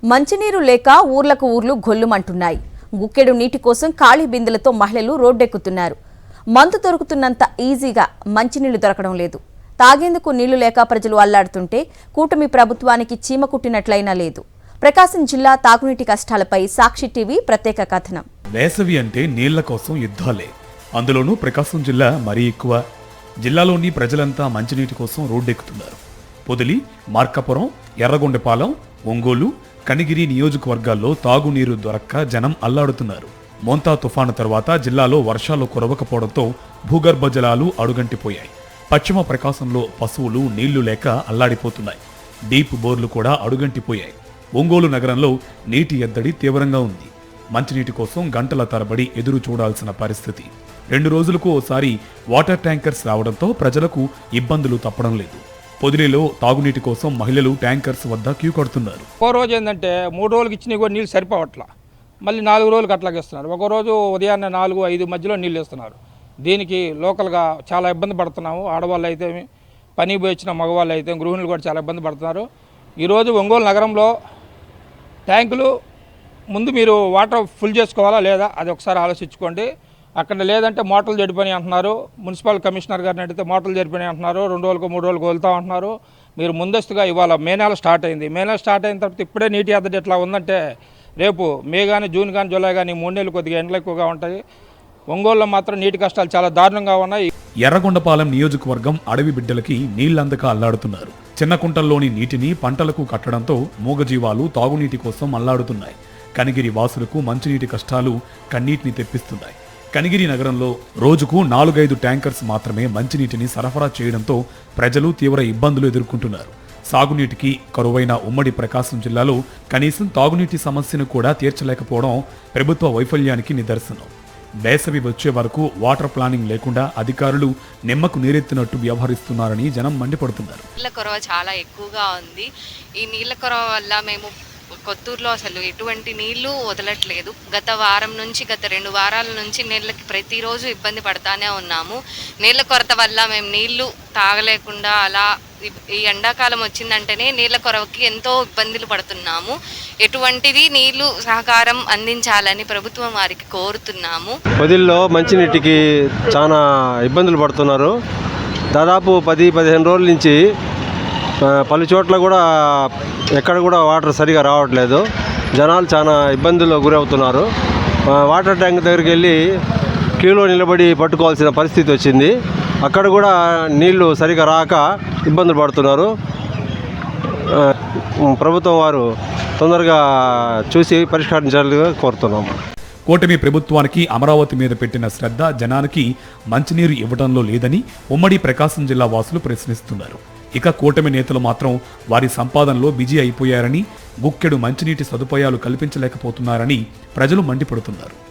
మంచినీరు లేక ఊర్లకు ఊర్లు గొల్లుమంటున్నాయి. గుక్కెడు నీటి కోసం ఖాళీ బిందెలతో మహిళలు రోడ్డెక్కుతున్నారు. మందు దొరుకుతున్నంత ఈజీగా మంచినీళ్లు దొరకడం లేదు. తాగేందుకు నీళ్లు లేక ప్రజలు అల్లాడుతుంటే కూటమి ప్రభుత్వానికి చీమ కుట్టినట్లయినా లేదు. ప్రకాశం జిల్లా తాగునీటి కష్టాలపై సాక్షి టీవీ ప్రత్యేక కథనం. వేసవి అంటే నీళ్ల కోసం యుద్ధాలే. అందులోనూ ప్రకాశం జిల్లా మరీ ఎక్కువ. జిల్లాలోని ప్రజలంతా మంచినీటి కోసం రోడ్డెక్కుతున్నారు. పొదిలి, మార్కాపురం, ఎర్రగొండపాలెం, ఒంగోలు, కనిగిరి నియోజకవర్గాల్లో తాగునీరు దొరక్క జనం అల్లాడుతున్నారు. మోంతా తుఫాను తర్వాత జిల్లాలో వర్షాలు కురవకపోవడంతో భూగర్భ జలాలు అడుగంటిపోయాయి. పశ్చిమ ప్రకాశంలో పశువులు నీళ్లు లేక అల్లాడిపోతున్నాయి. డీప్ బోర్లు కూడా అడుగంటిపోయాయి. ఒంగోలు నగరంలో నీటి ఎద్దడి తీవ్రంగా ఉంది. మంచినీటి కోసం గంటల తరబడి ఎదురు చూడాల్సిన పరిస్థితి. 2 రోజులకు ఓసారి వాటర్ ట్యాంకర్స్ రావడంతో ప్రజలకు ఇబ్బందులు తప్పడం లేదు. పొదిలిలో తాగునీటి కోసం మహిళలు ట్యాంకర్స్ వద్ద క్యూ కడుతున్నారు. ఒక రోజు ఏంటంటే 3 రోజులకి ఇచ్చినా కూడా నీళ్ళు సరిపోవట్లా. మళ్ళీ 4 రోజులకి అట్లాగే ఇస్తున్నారు. ఒక రోజు ఉదయాన్నే 4-5 మధ్యలో నీళ్ళు ఇస్తున్నారు. దీనికి లోకల్గా చాలా ఇబ్బంది పడుతున్నాము. ఆడవాళ్ళు అయితే, పని పోయి వచ్చిన మగవాళ్ళు అయితే, గృహిణులు కూడా చాలా ఇబ్బంది పడుతున్నారు. ఈరోజు ఒంగోలు నగరంలో ట్యాంకులు ముందు మీరు వాటర్ ఫుల్ చేసుకోవాలా లేదా అది ఒకసారి ఆలోచించుకోండి. అక్కడ లేదంటే మోటార్లు చెడిపోయి అంటున్నారు. మున్సిపల్ కమిషనర్ గారిని అడిగితే మోటార్లు చెడిపోయి అంటున్నారు. 2 రోజులకు 3 రోజులకు వెళ్తా అంటున్నారు. మీరు ముందస్తుగా ఇవాళ మే నెల స్టార్ట్ అయింది. మే నెల స్టార్ట్ అయిన తర్వాత ఇప్పుడే నీటి ఎద్దడి ఎట్లా ఉందంటే రేపు మే కానీ, జూన్ కానీ, జూలై కానీ 3 నెలలు కొద్దిగా ఎండలు ఎక్కువగా ఉంటాయి. ఒంగోలులో మాత్రం నీటి కష్టాలు చాలా దారుణంగా ఉన్నాయి. ఎర్రగొండపాలెం నియోజకవర్గం అడవి బిడ్డలకి నీళ్లందక అల్లాడుతున్నారు. చిన్న కుంటల్లోని నీటిని పంటలకు కట్టడంతో మూగజీవాలు తాగునీటి కోసం అల్లాడుతున్నాయి. కనిగిరి వాసులకు మంచినీటి కష్టాలు కన్నీటిని తెప్పిస్తున్నాయి. కనిగిరి నగరంలో రోజుకు 4-5 ట్యాంకర్స్ మాత్రమే మంచినీటిని సరఫరా చేయడంతో ప్రజలు తీవ్ర ఇబ్బందులు ఎదుర్కొంటున్నారు. సాగునీటికి కరువైన ఉమ్మడి ప్రకాశం జిల్లాలో కనీసం తాగునీటి సమస్యను కూడా తీర్చలేకపోవడం ప్రభుత్వ వైఫల్యానికి నిదర్శనం. వేసవి వచ్చే వరకు వాటర్ ప్లానింగ్ లేకుండా అధికారులు నిమ్మకు నీరెత్తినట్టు వ్యవహరిస్తున్నారని జనం మండిపడుతున్నారు. నీళ్ళ కొరవ చాలా ఎక్కువగా ఉంది. ఈ నీళ్ళ కొరవ వల్ల మేము కొత్తూరులో అసలు ఎటువంటి నీళ్లు వదలట్లేదు. గత 2 వారాల నుంచి నీళ్ళకి ప్రతిరోజు ఇబ్బంది పడతానే ఉన్నాము. నీళ్ళ కొరత వల్ల మేము నీళ్లు తాగలేకుండా అలా ఈ ఎండాకాలం వచ్చిందంటేనే నీళ్ళ కొరవకి ఎంతో ఇబ్బందులు పడుతున్నాము. ఎటువంటిది నీళ్లు సహకారం అందించాలని ప్రభుత్వం వారికి కోరుతున్నాము. పొదిల్లో మంచినీటికి చాలా ఇబ్బందులు పడుతున్నారు. దాదాపు 10-15 రోజుల నుంచి పలు చోట్ల కూడా ఎక్కడ కూడా వాటర్ సరిగా రావట్లేదు. జనాలు చాలా ఇబ్బందులకు గురవుతున్నారు. వాటర్ ట్యాంక్ దగ్గరికి వెళ్ళి క్యూలో నిలబడి పట్టుకోవాల్సిన పరిస్థితి వచ్చింది. అక్కడ కూడా నీళ్లు సరిగా రాక ఇబ్బందులు పడుతున్నారు. ప్రభుత్వం వారు తొందరగా చూసి పరిష్కరించాలని కోరుతున్నాము. కూటమి ప్రభుత్వానికి అమరావతి మీద పెట్టిన శ్రద్ధ జనానికి మంచినీరు ఇవ్వడంలో లేదని ఉమ్మడి ప్రకాశం జిల్లా వాసులు ప్రశ్నిస్తున్నారు. ఇక కూటమి నేతలు మాత్రం వారి సంపాదనలో బిజీ అయిపోయారని, గుక్కెడు మంచినీటి సదుపాయాలు కల్పించలేకపోతున్నారని ప్రజలు మండిపడుతున్నారు.